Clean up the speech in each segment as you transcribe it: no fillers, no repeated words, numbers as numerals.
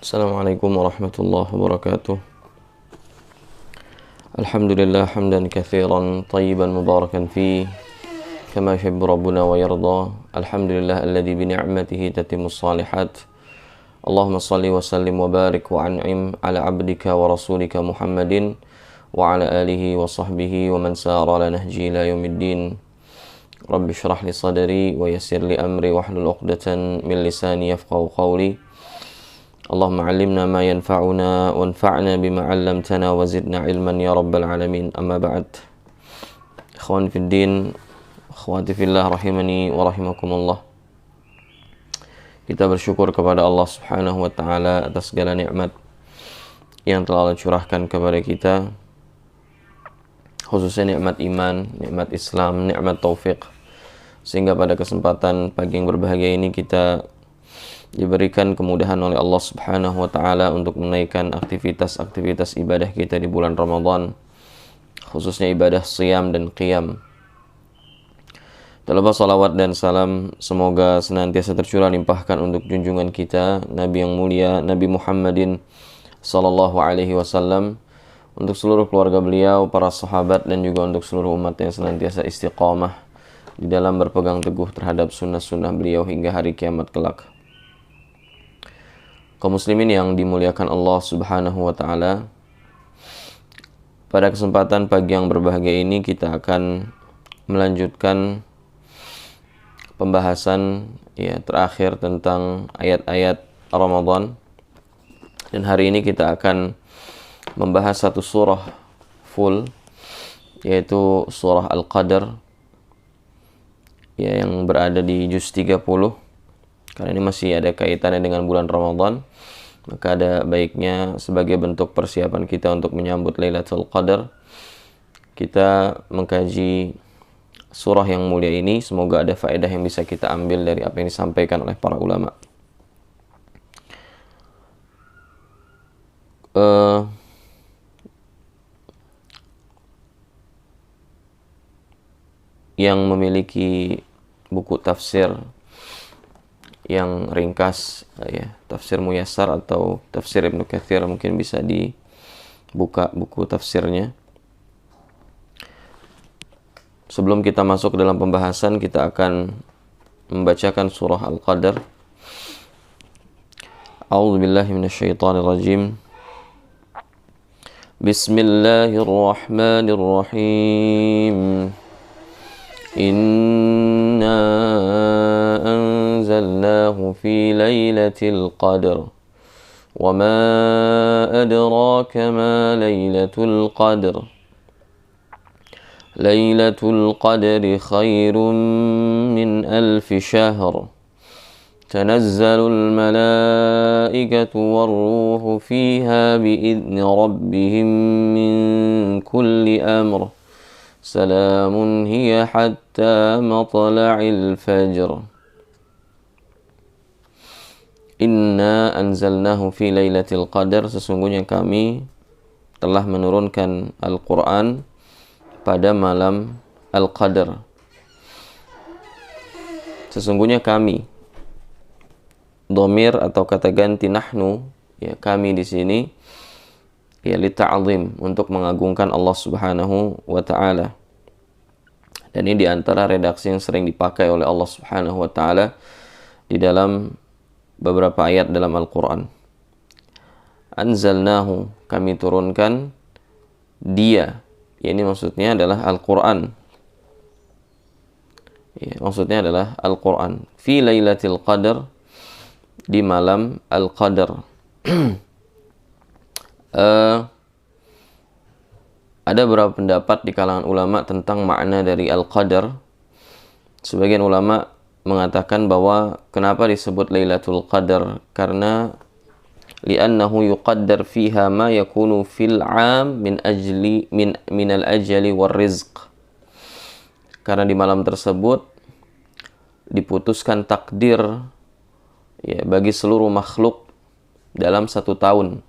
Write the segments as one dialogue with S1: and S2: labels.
S1: Assalamualaikum warahmatullahi wabarakatuh. Alhamdulillah hamdan katsiran tayyiban mubarakan fi kama yuhibbu rabbuna wa yarda. Alhamdulillah alladzi bi ni'matihi tatimmus shalihat. Allahumma shalli wa sallim wa barik wa an'im ala abdika wa rasulika Muhammadin wa ala alihi wa sahbihi wa man sara ala nahji ila yaumiddin. Rabbi shrah li sadri wa yassir li amri wahlul 'uqdatan min lisani yafqahu qawli. Allahumma 'allimna ma yanfa'una wanfa'na bima 'allamtana wa zidna 'ilman ya rabbal alamin. Amma ba'd. Ikhwan fid din, akhwati fillah rahimani wa rahimakumullah. Kita bersyukur kepada Allah Subhanahu wa taala atas segala nikmat yang telah Allah curahkan kepada kita, khususnya nikmat iman, nikmat Islam, nikmat taufik, sehingga pada kesempatan pagi yang berbahagia ini kita diberikan kemudahan oleh Allah Subhanahu wa taala untuk menaikkan aktivitas-aktivitas ibadah kita di bulan Ramadan, khususnya ibadah shiyam dan qiyam. Terlebih salawat dan salam semoga senantiasa tercurah limpahkan untuk junjungan kita Nabi yang mulia, Nabi Muhammadin sallallahu alaihi wasallam, untuk seluruh keluarga beliau, para sahabat, dan juga untuk seluruh umat yang senantiasa istiqamah di dalam berpegang teguh terhadap sunnah-sunnah beliau hingga hari kiamat kelak. Kaum muslimin yang dimuliakan Allah Subhanahu wa taala, pada kesempatan pagi yang berbahagia ini kita akan melanjutkan pembahasan terakhir tentang ayat-ayat Ramadan. Dan hari ini kita akan membahas satu surah full, yaitu surah Al-Qadr, yang berada di juz 30. Karena ini masih ada kaitannya dengan bulan Ramadan, maka ada baiknya sebagai bentuk persiapan kita untuk menyambut Lailatul Qadar, kita mengkaji surah yang mulia ini. Semoga ada faedah yang bisa kita ambil dari apa yang disampaikan oleh para ulama. Yang memiliki buku tafsir yang ringkas, tafsir Muyassar atau tafsir Ibnu Katsir, mungkin bisa dibuka buku tafsirnya. Sebelum kita masuk ke dalam pembahasan, kita akan membacakan surah Al-Qadr. A'udzubillahi minasyaitonirrajim. Bismillahirrahmanirrahim. Inna anzalnahu fi lailatul qadr wa ma adraka ma lailatul qadr. Lailatul qadri khairun min alfi syahr. Tanazzalul malaikatu warruhu fiha biidzni rabbihim min kulli amr. Salamun hiya hatta matla'il fajr. Inna anzalnahu fi lailatul qadar. Sesungguhnya kami telah menurunkan Al-Quran pada malam Al-Qadar. Sesungguhnya kami, dhamir atau kata ganti nahnu, kami di sini li ta'zim, untuk mengagungkan Allah Subhanahu wa taala. Dan ini diantara redaksi yang sering dipakai oleh Allah Subhanahu wa taala di dalam beberapa ayat dalam Al-Quran. Anzalnahu, kami turunkan dia, ini maksudnya adalah Al-Quran. Maksudnya adalah Al-Quran. Fi lailatul qadr, di malam Al-Qadr. Ada beberapa pendapat di kalangan ulama tentang makna dari Al-Qadr. Sebagian ulama mengatakan bahwa kenapa disebut Lailatul Qadar, karena li'annahu yuqaddar fiha ma yakunu fil 'am min al-ajali war rizq. Karena di malam tersebut diputuskan takdir bagi seluruh makhluk dalam satu tahun.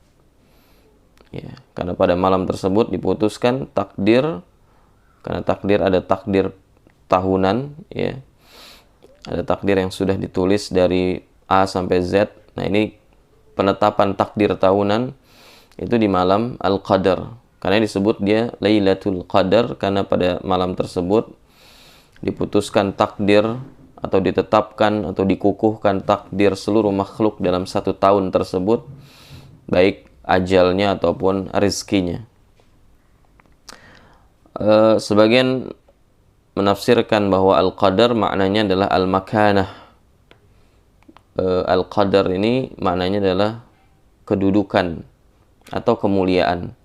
S1: Karena pada malam tersebut diputuskan takdir, karena takdir ada takdir tahunan, ada takdir yang sudah ditulis dari A sampai Z. Nah, ini penetapan takdir tahunan itu di malam Al-Qadar. Karena disebut dia Lailatul Qadar karena pada malam tersebut diputuskan takdir atau ditetapkan atau dikukuhkan takdir seluruh makhluk dalam satu tahun tersebut, baik ajalnya ataupun rizkinya. Sebagian menafsirkan bahwa Al-Qadar maknanya adalah Al-Makanah. Al-Qadar ini maknanya adalah kedudukan atau kemuliaan.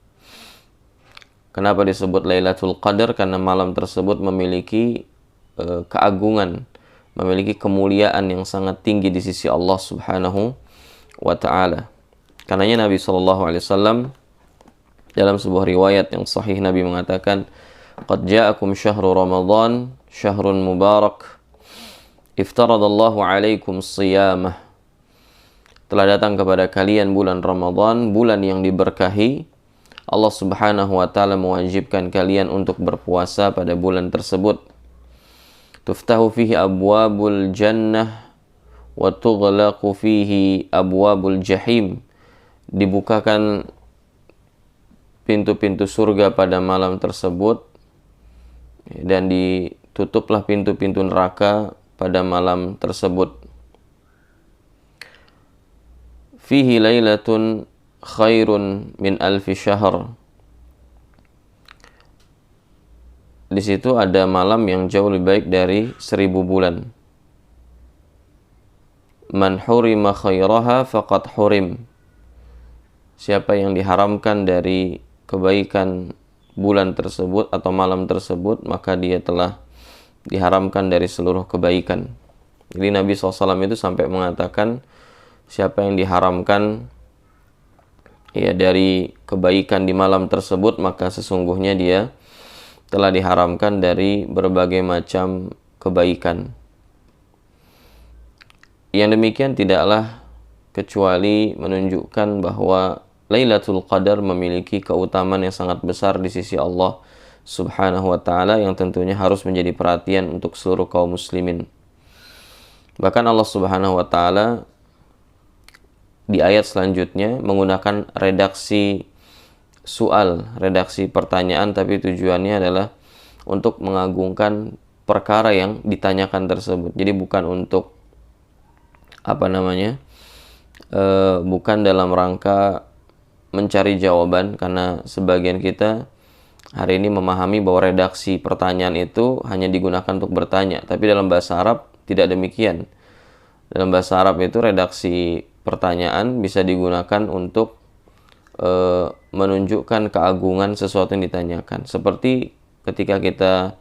S1: Kenapa disebut Lailatul Qadar? Karena malam tersebut memiliki keagungan, memiliki kemuliaan yang sangat tinggi di sisi Allah Subhanahu wa taala. Karenanya Nabi SAW dalam sebuah riwayat yang sahih Nabi mengatakan, "Qad ja'akum syahru Ramadan, syahrun mubarak, iftaradallahu alaikum siyamah." Telah datang kepada kalian bulan Ramadan, bulan yang diberkahi. Allah Subhanahu wa taala mewajibkan kalian untuk berpuasa pada bulan tersebut. Tuftahu fihi abwabul jannah wa tughlaqu fihi abwabul jahim. Dibukakan pintu-pintu surga pada malam tersebut dan ditutuplah pintu-pintu neraka pada malam tersebut. Fihi lailatun khairun min alfi syahr. Di situ ada malam yang jauh lebih baik dari 1000 bulan. Man hurima khairaha faqad hurim. Siapa yang diharamkan dari kebaikan bulan tersebut atau malam tersebut, maka dia telah diharamkan dari seluruh kebaikan. Jadi Nabi SAW itu sampai mengatakan, siapa yang diharamkan dari kebaikan di malam tersebut, maka sesungguhnya dia telah diharamkan dari berbagai macam kebaikan. Yang demikian tidaklah kecuali menunjukkan bahwa Lailatul Qadar memiliki keutamaan yang sangat besar di sisi Allah Subhanahu wa taala yang tentunya harus menjadi perhatian untuk seluruh kaum muslimin. Bahkan Allah Subhanahu wa taala di ayat selanjutnya menggunakan redaksi soal, redaksi pertanyaan, tapi tujuannya adalah untuk mengagungkan perkara yang ditanyakan tersebut. Jadi bukan untuk bukan dalam rangka mencari jawaban, karena sebagian kita hari ini memahami bahwa redaksi pertanyaan itu hanya digunakan untuk bertanya, tapi dalam bahasa Arab tidak demikian. Dalam bahasa Arab itu redaksi pertanyaan bisa digunakan untuk menunjukkan keagungan sesuatu yang ditanyakan. Seperti ketika kita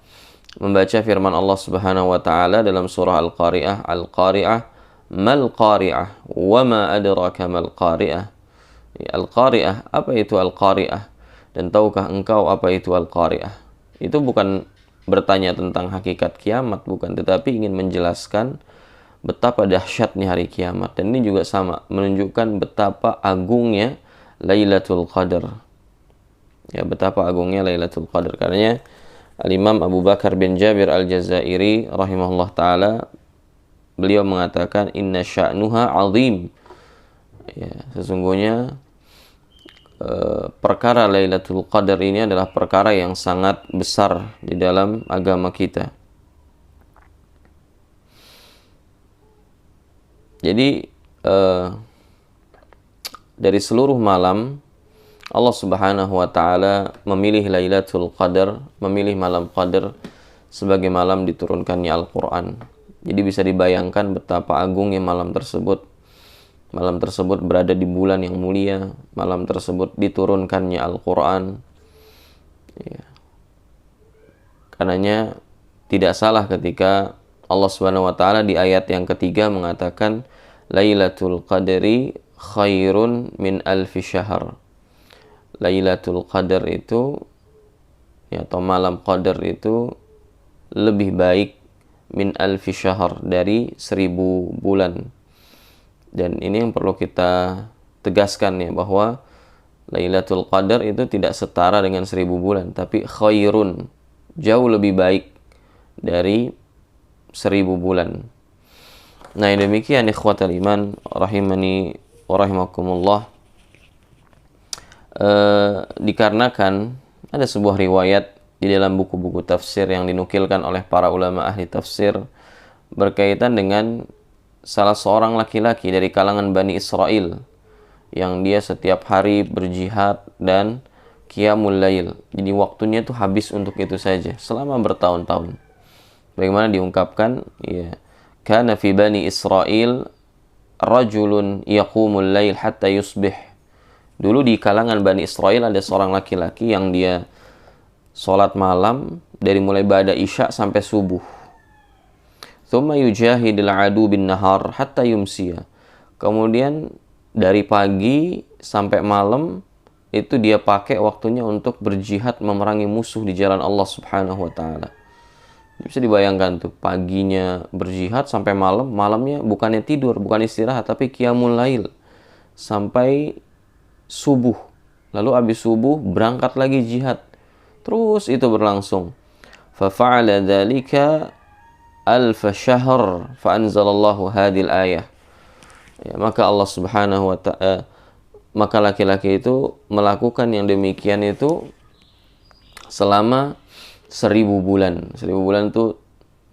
S1: membaca firman Allah Subhanahu wa taala dalam surah Al-Qari'ah, Al-Qari'ah mal qari'ah wa ma adraka mal qari'ah. Al-Qari'ah, apa itu Al-Qari'ah? Dan tahukah engkau apa itu Al-Qari'ah? Itu bukan bertanya tentang hakikat kiamat, bukan, tetapi ingin menjelaskan betapa dahsyatnya hari kiamat. Dan ini juga sama, menunjukkan betapa agungnya Lailatul Qadar. Ya, betapa agungnya Lailatul Qadar. Karena Al-Imam Abu Bakar bin Jabir Al-Jazairi rahimahullah ta'ala, beliau mengatakan, inna sya'nuha azim. Ya, sesungguhnya perkara Lailatul Qadar ini adalah perkara yang sangat besar di dalam agama kita. Jadi dari seluruh malam Allah Subhanahu wa taala memilih Lailatul Qadar, memilih malam Qadar sebagai malam diturunkannya Al-Qur'an. Jadi bisa dibayangkan betapa agungnya malam tersebut. Malam tersebut berada di bulan yang mulia, malam tersebut diturunkannya Al-Qur'an. Ya. Karenanya tidak salah ketika Allah Subhanahu wa taala di ayat yang ketiga mengatakan Lailatul Qadri khairun min alfi syahr. Lailatul Qadar itu atau malam Qadar itu lebih baik min alfi syahr, dari 1000 bulan. Dan ini yang perlu kita tegaskan ya, bahwa Lailatul Qadar itu tidak setara dengan 1000 bulan, tapi khairun, jauh lebih baik dari 1000 bulan. Nah, demikian ikhwatal iman rahimani wa rahimakumullah, dikarenakan ada sebuah riwayat di dalam buku-buku tafsir yang dinukilkan oleh para ulama ahli tafsir berkaitan dengan salah seorang laki-laki dari kalangan Bani Israel yang dia setiap hari berjihad dan qiyamul lail. Jadi waktunya tuh habis untuk itu saja selama bertahun-tahun. Bagaimana diungkapkan? Ya, kana fi Bani Israel rajulun yaqumul lail hatta yusbih. Dulu di kalangan Bani Israel ada seorang laki-laki yang dia sholat malam dari mulai ba'da isya sampai subuh. Thumma yujahidul adu bin nahar hatta yumsiya. Kemudian dari pagi sampai malam itu dia pakai waktunya untuk berjihad memerangi musuh di jalan Allah Subhanahu wa taala. Bisa dibayangkan tuh, paginya berjihad sampai malam, malamnya bukannya tidur, bukan istirahat, tapi qiyamul lail sampai subuh. Lalu habis subuh berangkat lagi jihad. Terus itu berlangsung. Fa fa'ala dzalika alf syahr fa anzalallahu hadhil ayah. Ya, maka Allah Subhanahu wa ta'ala, maka laki-laki itu melakukan yang demikian itu selama 1000 bulan. 1000 bulan itu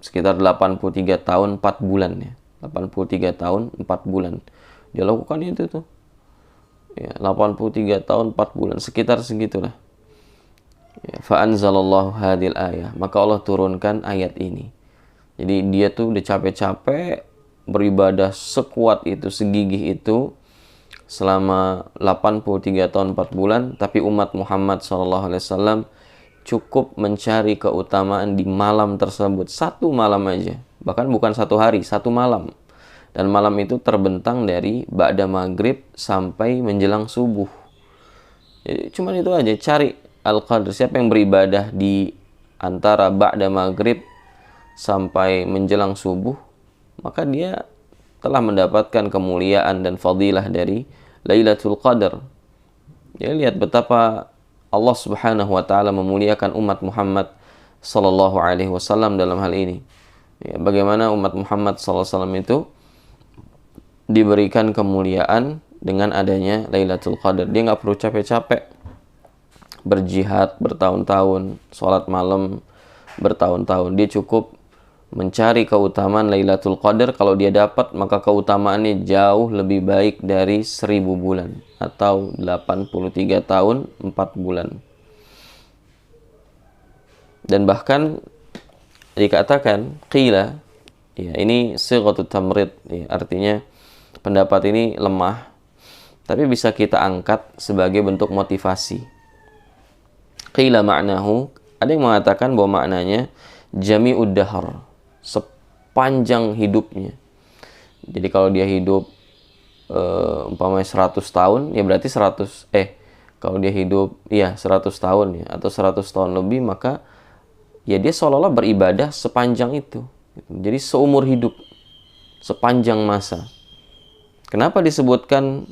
S1: sekitar 83 tahun 4 bulan ya. 83 tahun 4 bulan. Dia lakukan itu tuh. Ya, 83 tahun 4 bulan, sekitar segitulah. Ya, fa anzalallahu hadhil ayah. Maka Allah turunkan ayat ini. Jadi dia tuh udah capek-capek beribadah sekuat itu, segigih itu selama 83 tahun 4 bulan, tapi umat Muhammad SAW cukup mencari keutamaan di malam tersebut, satu malam aja, bahkan bukan satu hari, satu malam. Dan malam itu terbentang dari ba'da maghrib sampai menjelang subuh. Jadi cuman itu aja, cari al-qadr. Siapa yang beribadah di antara ba'da maghrib sampai menjelang subuh, maka dia telah mendapatkan kemuliaan dan fadilah dari Lailatul Qadar. Ya, lihat betapa Allah Subhanahu wa taala memuliakan umat Muhammad sallallahu alaihi wasallam dalam hal ini. Ya, bagaimana umat Muhammad sallallahu alaihi wasallam itu diberikan kemuliaan dengan adanya Lailatul Qadar. Dia nggak perlu capek-capek berjihad bertahun-tahun, sholat malam bertahun-tahun. Dia cukup mencari keutamaan Lailatul Qadar. Kalau dia dapat, maka keutamaannya jauh lebih baik dari 1000 bulan atau 83 tahun 4 bulan. Dan bahkan dikatakan qila, ya, ini sighatut tamrid, ya, artinya pendapat ini lemah, tapi bisa kita angkat sebagai bentuk motivasi. Qila ma'nahu, ada yang mengatakan bahwa maknanya jami'ud dahar, sepanjang hidupnya. Jadi kalau dia hidup umpamanya 100 tahun, ya berarti 100 kalau dia hidup 100 tahun ya, atau 100 tahun lebih, maka ya dia seolah-olah beribadah sepanjang itu. Jadi seumur hidup, sepanjang masa. Kenapa disebutkan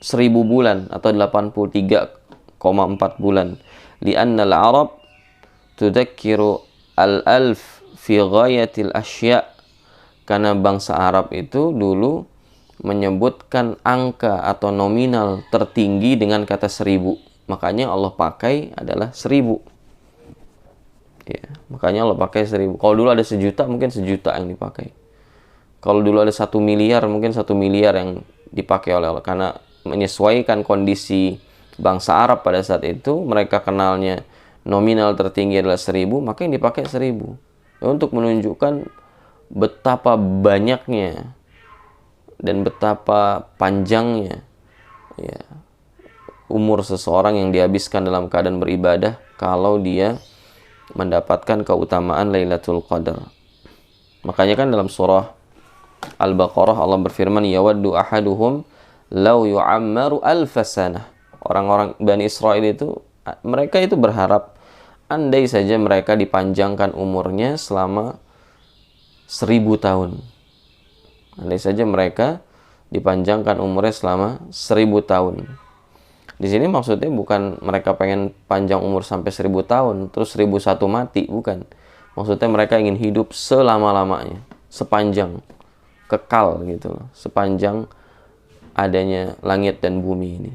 S1: 1000 bulan atau 83,4 bulan? Li'anna al-Arab tudzakiru al-alf fi ghayatil asya', karena bangsa Arab itu dulu menyebutkan angka atau nominal tertinggi dengan kata 1000. Makanya Allah pakai adalah 1000. Ya, makanya Allah pakai 1000. Kalau dulu ada 1 juta, mungkin 1 juta yang dipakai. Kalau dulu ada 1 miliar, mungkin 1 miliar yang dipakai oleh Allah. Karena menyesuaikan kondisi bangsa Arab pada saat itu, mereka kenalnya nominal tertinggi adalah 1000, maka yang dipakai 1000. Untuk menunjukkan betapa banyaknya dan betapa panjangnya ya umur seseorang yang dihabiskan dalam keadaan beribadah kalau dia mendapatkan keutamaan Lailatul Qadar. Makanya kan dalam surah Al-Baqarah Allah berfirman, yawaddu ahaduhum law yu'ammaru alfasanah. Orang-orang Bani Israel itu, mereka itu berharap andai saja mereka dipanjangkan umurnya selama 1000 tahun. Andai saja mereka dipanjangkan umurnya selama 1000 tahun. Di sini maksudnya bukan mereka pengen panjang umur sampai 1000 tahun, terus 1001 mati, bukan. Maksudnya mereka ingin hidup selama-lamanya, sepanjang, kekal gitu loh, sepanjang adanya langit dan bumi ini.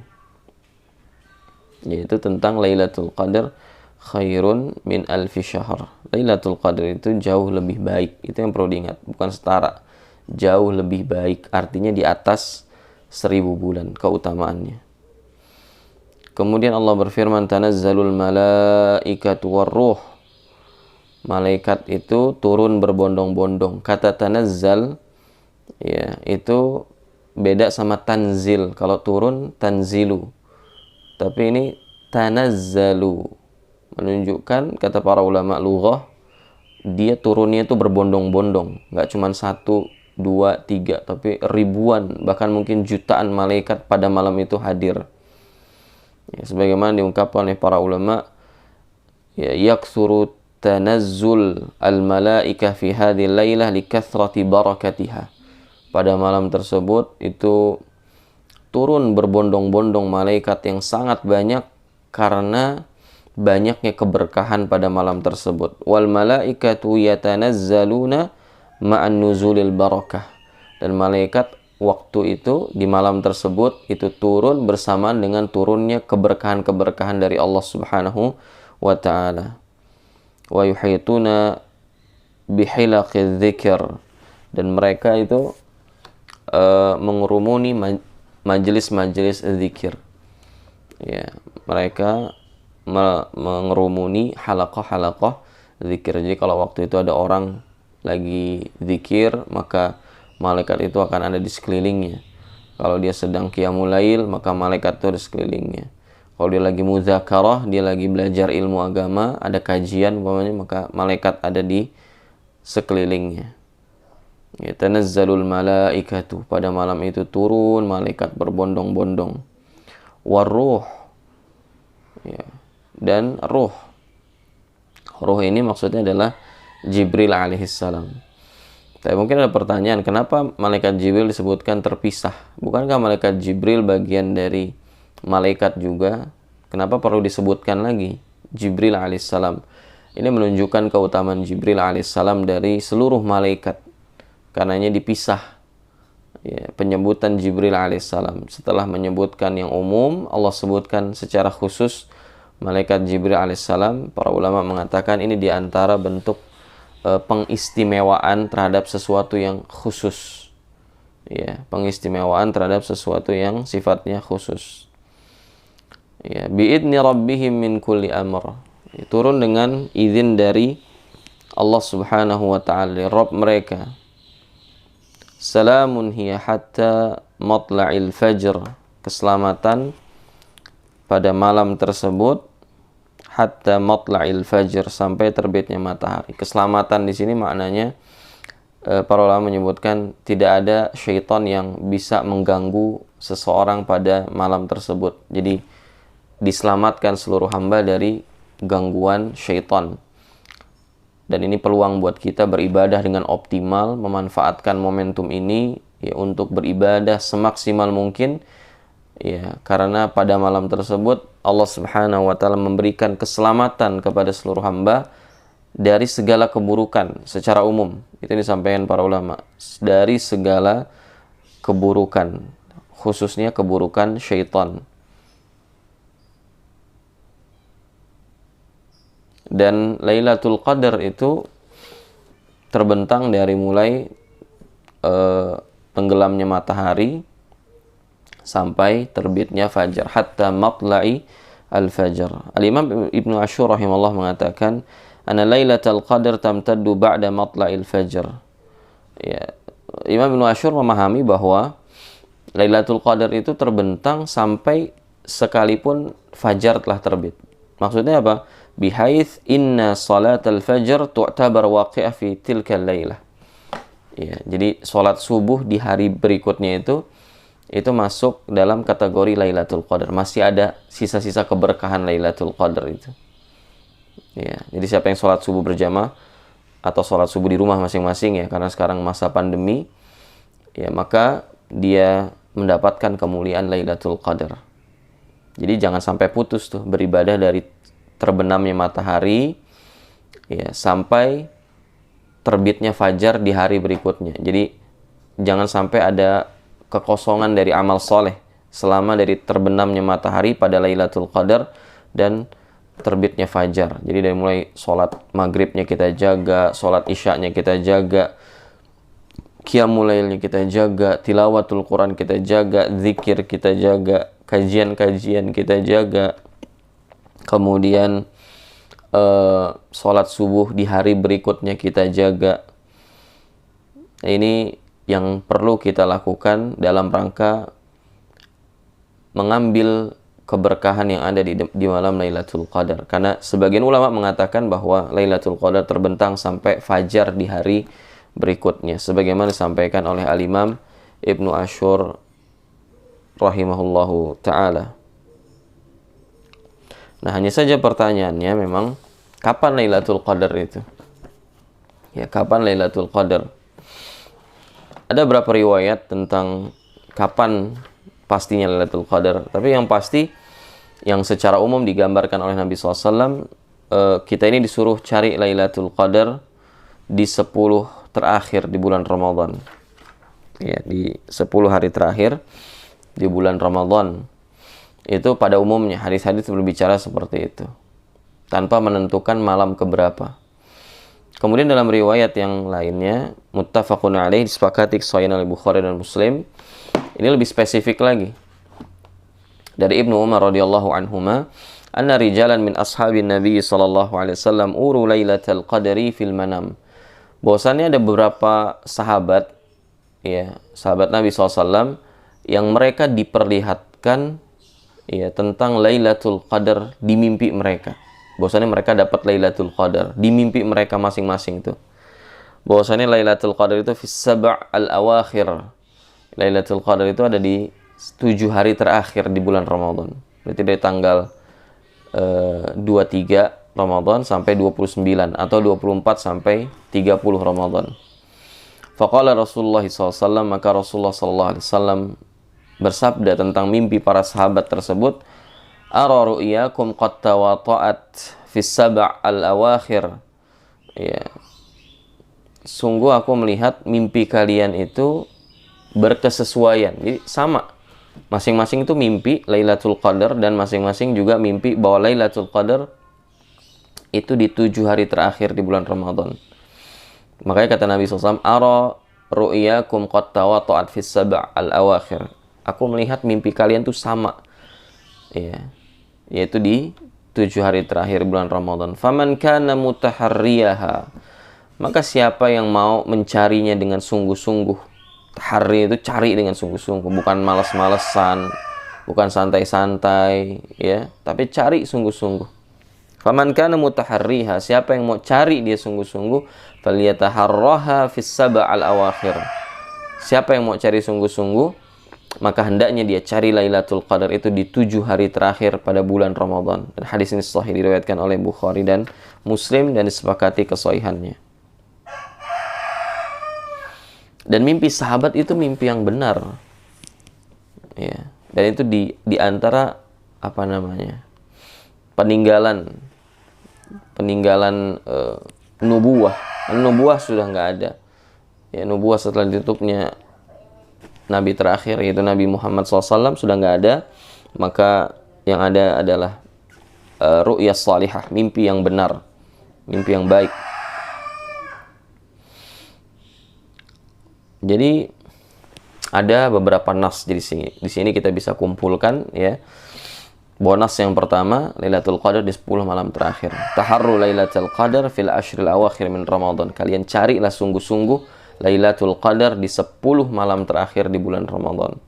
S1: Yaitu tentang Lailatul Qadar khairun min alfi syahr. Lailatul Qadar itu jauh lebih baik. Itu yang perlu diingat, bukan setara. Jauh lebih baik, artinya di atas 1000 bulan keutamaannya. Kemudian Allah berfirman, tanazzalul malaikatu warruh. Malaikat itu turun berbondong-bondong. Kata tanazzal ya itu beda sama tanzil. Kalau turun tanzilu. Tapi ini tanazzalu. Menunjukkan, kata para ulama lughah, dia turunnya itu berbondong-bondong. Nggak cuma 1, 2, 3, tapi ribuan, bahkan mungkin jutaan malaikat pada malam itu hadir. Ya, sebagaimana diungkapkan oleh para ulama, ya, yaksuru tanazzul al-malaika fi hadhihi lailah likathrati barakatiha. Pada malam tersebut itu turun berbondong-bondong malaikat yang sangat banyak karena banyaknya keberkahan pada malam tersebut. Wal malaikatu yatanazzaluna ma'an nuzulil barakah. Dan malaikat waktu itu di malam tersebut itu turun bersamaan dengan turunnya keberkahan-keberkahan dari Allah Subhanahu wa taala. Wa yuhituna bihilaqiz dzikr. Dan mereka itu mengurumuni majelis-majelis zikir. Ya, mereka mengerumuni halaqah-halaqah zikir. Jadi kalau waktu itu ada orang lagi zikir, maka malaikat itu akan ada di sekelilingnya. Kalau dia sedang qiyamul lail, maka malaikat itu ada di sekelilingnya. Kalau dia lagi muzakarah, dia lagi belajar ilmu agama, ada kajian umpamanya, maka malaikat ada di sekelilingnya. Ya, tanazzalul malaikatu, pada malam itu turun malaikat berbondong-bondong. Warruh, ya, dan ruh. Ruh ini maksudnya adalah Jibril alaihissalam. Tapi mungkin ada pertanyaan, kenapa malaikat Jibril disebutkan terpisah? Bukankah malaikat Jibril bagian dari malaikat juga? Kenapa perlu disebutkan lagi Jibril alaihissalam? Ini menunjukkan keutamaan Jibril alaihissalam dari seluruh malaikat. Karenanya dipisah ya, penyebutan Jibril alaihissalam. Setelah menyebutkan yang umum, Allah sebutkan secara khusus malaikat Jibril alaihissalam. Para ulama mengatakan ini diantara bentuk pengistimewaan terhadap sesuatu yang khusus. Ya, pengistimewaan terhadap sesuatu yang sifatnya khusus. Ya, bi'idni rabbihim min kulli amr. Ya, turun dengan izin dari Allah Subhanahu wa taala, Rabb mereka. Salamun hiya hatta matla'il fajr. Keselamatan pada malam tersebut hatta matla'il fajr, sampai terbitnya matahari. Keselamatan di sini maknanya para ulama menyebutkan tidak ada syaitan yang bisa mengganggu seseorang pada malam tersebut. Jadi diselamatkan seluruh hamba dari gangguan syaitan. Dan ini peluang buat kita beribadah dengan optimal, memanfaatkan momentum ini ya untuk beribadah semaksimal mungkin ya, karena pada malam tersebut Allah Subhanahu wa taala memberikan keselamatan kepada seluruh hamba dari segala keburukan secara umum. Itu disampaikan para ulama, dari segala keburukan, khususnya keburukan syaitan. Dan Lailatul Qadar itu terbentang dari mulai tenggelamnya matahari sampai terbitnya fajar, hatta matla'i al-fajr. Al-Imam Ibnu Ashur rahimahullah mengatakan, "Anna Lailatul Qadar tamtaddu ba'da matla'il fajr." Ya, Imam Ibnu Ashur memahami bahwa Lailatul Qadar itu terbentang sampai sekalipun fajar telah terbit. Maksudnya apa? Bihaits inna salatal fajr tu'tabar waqi'ah fi tilka lailah. Ya, jadi salat subuh di hari berikutnya itu masuk dalam kategori Lailatul Qadar. Masih ada sisa-sisa keberkahan Lailatul Qadar itu. Ya, jadi siapa yang salat subuh berjamaah atau salat subuh di rumah masing-masing ya, karena sekarang masa pandemi, ya maka dia mendapatkan kemuliaan Lailatul Qadar. Jadi jangan sampai putus tuh beribadah dari terbenamnya matahari ya sampai terbitnya fajar di hari berikutnya. Jadi jangan sampai ada kekosongan dari amal soleh selama dari terbenamnya matahari pada Lailatul Qadar dan terbitnya fajar. Jadi dari mulai sholat maghribnya kita jaga, sholat isya'nya kita jaga, qiyamul lailnya kita jaga, tilawatul Quran kita jaga, zikir kita jaga, kajian-kajian kita jaga, kemudian sholat subuh di hari berikutnya kita jaga. Ini yang perlu kita lakukan dalam rangka mengambil keberkahan yang ada di malam Lailatul Qadar. Karena sebagian ulama mengatakan bahwa Lailatul Qadar terbentang sampai fajar di hari berikutnya, sebagaimana disampaikan oleh Al-Imam Ibnu Ashur rahimahullahu ta'ala. Nah, hanya saja pertanyaannya memang kapan Lailatul Qadar itu? Ya, kapan Lailatul Qadar? Ada beberapa riwayat tentang kapan pastinya Lailatul Qadar, tapi yang pasti yang secara umum digambarkan oleh Nabi SAW, kita ini disuruh cari Lailatul Qadar di 10 terakhir di bulan Ramadan. Ya, di 10 hari terakhir di bulan Ramadan. Itu pada umumnya hadis-hadis berbicara seperti itu, tanpa menentukan malam keberapa. Kemudian dalam riwayat yang lainnya, muttafaqun alaih, disepakati kesahihan oleh Bukhari dan Muslim, ini lebih spesifik lagi. Dari Ibnu Umar radhiyallahu anhuma, anna rijalan min ashabin Nabi sallallahu alaihi wasallam uru lailatul qadri fil manam. Bahwasannya ada beberapa sahabat, ya, sahabat Nabi SAW yang mereka diperlihatkan, ya, tentang Lailatul Qadar di mimpi mereka. Bahwasannya mereka dapat Lailatul Qadar di mimpi mereka masing-masing tuh. Bahwasannya Lailatul Qadar itu fi sab' al-awakhir. Lailatul Qadar itu ada di 7 hari terakhir di bulan Ramadan. Berarti dari tanggal 23 Ramadan sampai 29 atau 24 sampai 30 Ramadan. Faqala Rasulullah SAW, maka Rasulullah SAW bersabda tentang mimpi para sahabat tersebut, ara ru'yakum qad tawata'at fi sab' al-awakhir. Ya. Sungguh aku melihat mimpi kalian itu berkesesuaian. Jadi sama. Masing-masing itu mimpi Lailatul Qadar dan masing-masing juga mimpi bahwa Lailatul Qadar itu di 7 hari terakhir di bulan Ramadan. Makanya kata Nabi SAW, ara ru'yakum qad tawata'at fis sab' al-awakhir. Aku melihat mimpi kalian tuh sama. Ya. Yaitu di 7 hari terakhir bulan Ramadan. Faman kana mutaharriyaha. Maka siapa yang mau mencarinya dengan sungguh-sungguh. Tahari itu cari dengan sungguh-sungguh, bukan malas-malesan, bukan santai-santai, ya, tapi cari sungguh-sungguh. Faman kana mutaharriha, siapa yang mau cari dia sungguh-sungguh, falyataharraha fis sab' al-awakhir. Siapa yang mau cari sungguh-sungguh, maka hendaknya dia cari Lailatul Qadar itu di 7 hari terakhir pada bulan Ramadan. Dan hadis ini sahih, diriwayatkan oleh Bukhari dan Muslim dan disepakati kesahihannya. Dan mimpi sahabat itu mimpi yang benar. Ya, dan itu di antara apa namanya? peninggalan nubuah. Nubuah sudah nggak ada. Ya, nubuah setelah ditutupnya Nabi terakhir, yaitu Nabi Muhammad SAW, sudah nggak ada. Maka yang ada adalah ru'yah salihah, mimpi yang benar, mimpi yang baik. Jadi ada beberapa nas di sini. Di sini kita bisa kumpulkan, ya. Bahwa nas yang pertama, Lailatul Qadar di 10 malam terakhir. Taharru Lailatul Qadar fil ashril awakhir min Ramadan. Kalian carilah sungguh-sungguh Lailatul Qadar di 10 malam terakhir di bulan Ramadan.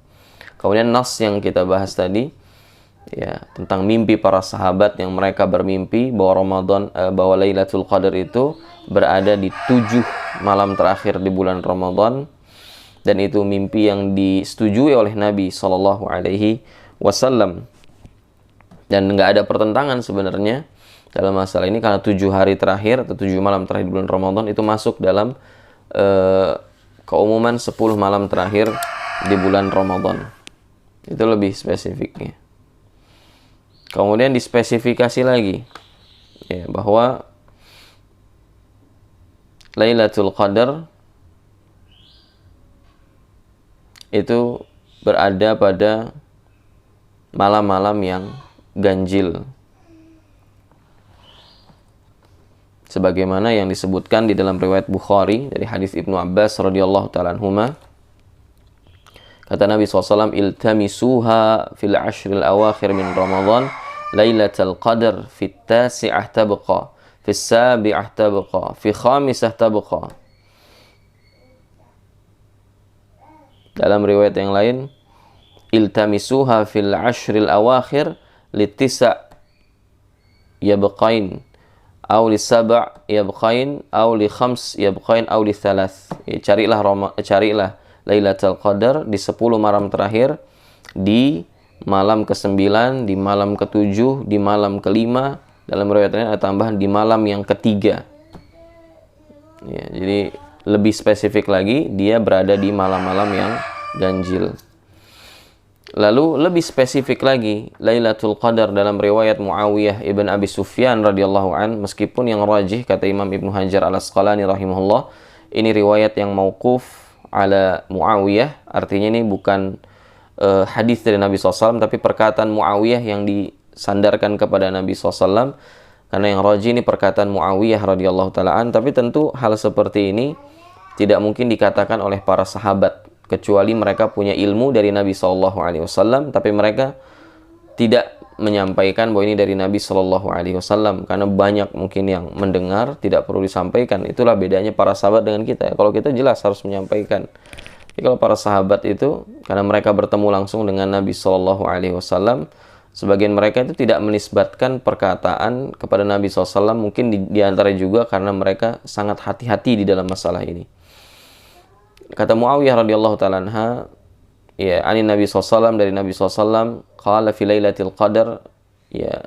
S1: Kemudian nas yang kita bahas tadi, ya, tentang mimpi para sahabat yang mereka bermimpi bahwa bahwa Lailatul Qadar itu berada di 7 malam terakhir di bulan Ramadan. Dan itu mimpi yang disetujui oleh Nabi SAW. Dan nggak ada pertentangan sebenarnya dalam masalah ini, karena 7 hari terakhir atau 7 malam terakhir di bulan Ramadan itu masuk dalam keumuman 10 malam terakhir di bulan Ramadan. Itu lebih spesifiknya. Kemudian dispesifikasi lagi, ya, bahwa Lailatul Qadar itu berada pada malam-malam yang ganjil. Sebagaimana yang disebutkan di dalam riwayat Bukhari dari hadis Ibnu Abbas radhiyallahu taala anhuma, kata Nabi SAW, iltamisuha fil ashril awakhir min Ramadan lailatul qadar fit tasi'ah tabqa fis sabi'ah tabqa fi khamisah tabqa. Dalam riwayat yang lain, iltamisuha fil ashril awakhir litisa' yabqain aw li sab' yabqain aw li khams yabqain aw li thalath. Carilah Lailatul Qadar di 10 malam terakhir, di malam ke-9, di malam ke-7, di malam ke-5, dalam riwayat lain ada tambahan di malam yang ketiga. Ya, jadi lebih spesifik lagi, dia berada di malam-malam yang ganjil. Lalu lebih spesifik lagi, Lailatul Qadar dalam riwayat Muawiyah ibn Abi Sufyan radhiyallahu an, meskipun yang rajih kata Imam Ibnu Hajar al-Asqalani rahimahullah, ini riwayat yang mauquf ala Muawiyah, artinya ini bukan hadis dari Nabi SAW, tapi perkataan Muawiyah yang disandarkan kepada Nabi SAW, karena yang rajih ini perkataan Muawiyah radhiyallahu ta'ala an. Tapi tentu hal seperti ini tidak mungkin dikatakan oleh para sahabat, kecuali mereka punya ilmu dari Nabi SAW, tapi mereka tidak menyampaikan bahwa ini dari Nabi SAW, karena banyak mungkin yang mendengar tidak perlu disampaikan. Itulah bedanya para sahabat dengan kita. Kalau kita jelas harus menyampaikan. Jadi kalau para sahabat itu, karena mereka bertemu langsung dengan Nabi SAW, sebagian mereka itu tidak menisbatkan perkataan kepada Nabi SAW, mungkin di antara juga karena mereka sangat hati-hati di dalam masalah ini. Kata Muawiyah radhiyallahu ta'ala anha, ya, ani Nabi SAW, dari Nabi SAW, qala fi lailatul qadar, ya,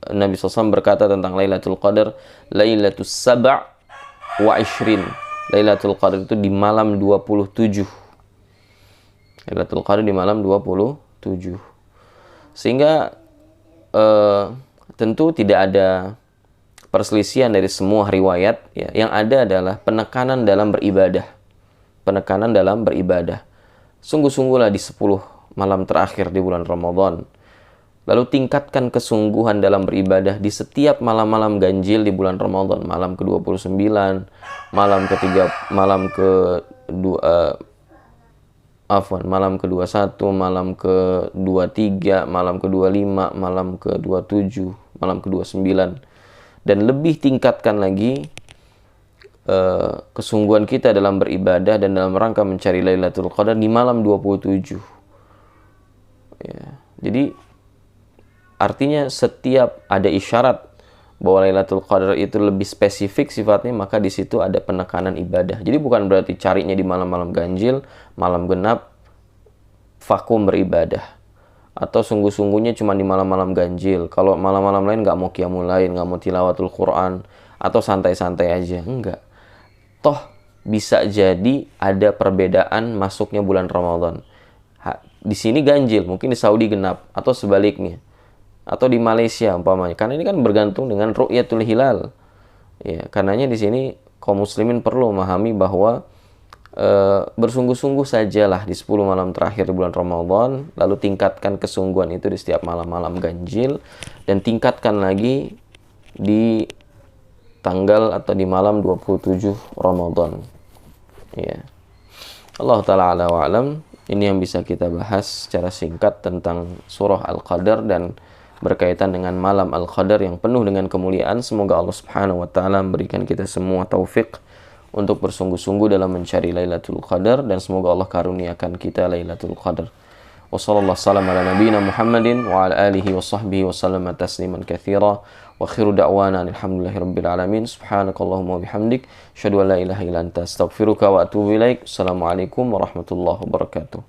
S1: Nabi SAW berkata tentang Lailatul Qadar, lailatus sab' wa ishrin. Lailatul Qadar itu di malam 27. Lailatul Qadar di malam 27. Sehingga tentu tidak ada perselisihan dari semua riwayat, ya. Yang ada adalah penekanan dalam beribadah. Penekanan dalam beribadah. Sungguh-sungguhlah di 10 malam terakhir di bulan Ramadan. Lalu tingkatkan kesungguhan dalam beribadah di setiap malam-malam ganjil di bulan Ramadan. Malam ke-29, malam ke-3, malam ke-2, malam ke-21, malam ke-23, malam ke-25, malam ke-27, malam ke-29. Dan lebih tingkatkan lagi kesungguhan kita dalam beribadah dan dalam rangka mencari Lailatul Qadar di malam 27. Ya, jadi artinya setiap ada isyarat bahwa Lailatul Qadar itu lebih spesifik sifatnya, maka di situ ada penekanan ibadah. Jadi bukan berarti carinya di malam-malam ganjil, malam genap, vakum beribadah. Atau sungguh-sungguhnya cuma di malam-malam ganjil. Kalau malam-malam lain nggak mau qiyamul lail, nggak mau tilawatul Quran, atau santai-santai aja. Enggak. Toh bisa jadi ada perbedaan masuknya bulan Ramadan. Di sini ganjil, mungkin di Saudi genap, atau sebaliknya. Atau di Malaysia umpamanya. Karena ini kan bergantung dengan ru'yatul hilal. Ya, karenanya di sini kaum muslimin perlu memahami bahwa bersungguh-sungguh sajalah di 10 malam terakhir di bulan Ramadan, lalu tingkatkan kesungguhan itu di setiap malam-malam ganjil, dan tingkatkan lagi di tanggal atau di malam 27 Ramadan. Ya. Allah Ta'ala ala wa'alam. Ini yang bisa kita bahas secara singkat tentang surah Al-Qadar dan berkaitan dengan malam Al-Qadar yang penuh dengan kemuliaan. Semoga Allah Subhanahu wa Ta'ala memberikan kita semua taufik untuk bersungguh-sungguh dalam mencari Lailatul Qadar, dan semoga Allah karuniakan kita Lailatul Qadar. Wa sallallahu salam ala nabiyyina Muhammadin wa ala alihi wa sahbihi wa sallama tasliman katsira. Wa akhiru da'wana alhamdulillahi rabbil alamin. Subhanakallahumma wa bihamdik, asyhadu an la ilaha illa anta, astaghfiruka wa atubu ilaik. Assalamualaikum warahmatullahi wabarakatuh.